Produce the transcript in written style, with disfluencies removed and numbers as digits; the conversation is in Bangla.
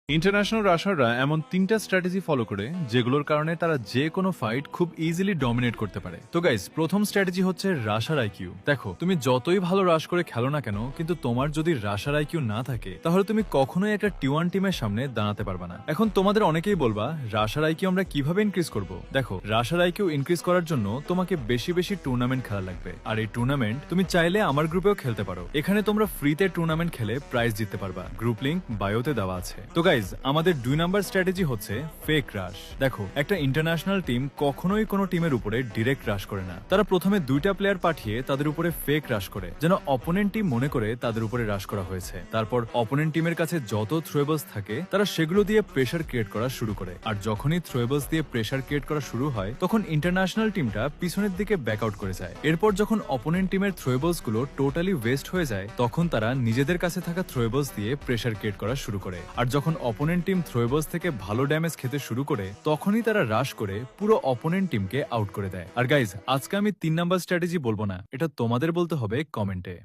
ইন্টারন্যাশনাল রাশাররা এমন তিনটা স্ট্র্যাটেজি ফলো করে যেগুলোর কারণে তারা যে কোনো ফাইট খুব ইজিলি ডমিনেট করতে পারে। তো গাইজ, প্রথম স্ট্র্যাটেজি হচ্ছে রাশার আইকিউ। দেখো, তুমি যতই ভালো রাশ করে খেলো না কেন, কিন্তু তোমার যদি রাশার আইকিউ না থাকে তাহলে তুমি কখনোই একটা টি1 টিমের সামনে দাঁড়াতে পারবে না। এখন তোমাদের অনেকেই বলবা, রাশার আইকিউ আমরা কিভাবে ইনক্রিজ করব? দেখো, রাশার আইকিউ ইনক্রিজ করার জন্য তোমাকে বেশি বেশি টুর্নামেন্ট খেলা লাগবে। আর এই টুর্নামেন্ট তুমি চাইলে আমার গ্রুপেও খেলতে পারো। এখানে তোমরা ফ্রিতে টুর্নামেন্ট খেলে প্রাইজ জিততে পারবা। গ্রুপ লিংক বায়োতে দেওয়া আছে। তো গাইজ, আমাদের 2 নাম্বার স্ট্র্যাটেজি হচ্ছে ফেক রাশ। দেখো, একটা ইন্টারন্যাশনাল টিম কখনোই কোনো টিমের উপরে ডিরেক্ট রাশ করে না। তারা প্রথমে 2টা প্লেয়ার পাঠিয়ে তাদের উপরে ফেক রাশ করে, যেন অপোনেন্ট টিম মনে করে তাদের উপরে রাশ করা হয়েছে। তারপর অপোনেন্ট টিমের কাছে যত থ্রোয়েবলস থাকে তারা সেগুলো দিয়ে প্রেসার ক্রিয়েট করা শুরু করে। আর যখনই থ্রোয়েবলস দিয়ে প্রেসার ক্রিয়েট করা শুরু হয়, তখন ইন্টারন্যাশনাল টিমটা পিছনের দিকে ব্যাকআউট করে যায়। এরপর যখন অপোনেন্ট টিমের থ্রোয়েবলস গুলো টোটালি ওয়েস্ট হয়ে যায়, তখন তারা নিজেদের কাছে থাকা থ্রোয়েবলস দিয়ে প্রেসার ক্রিয়েট করা শুরু করে। আর যখন অপোনেন্ট টিম থ্রোয়েবলস থেকে ভালো ড্যামেজ খেতে শুরু করে, তখনই তারা রাশ করে পুরো অপোনেন্ট টিমকে আউট করে দেয়। আর গাইজ, আজকে আমি 3 নাম্বার স্ট্র্যাটেজি বলবো না, এটা তোমাদের বলতে হবে কমেন্টে।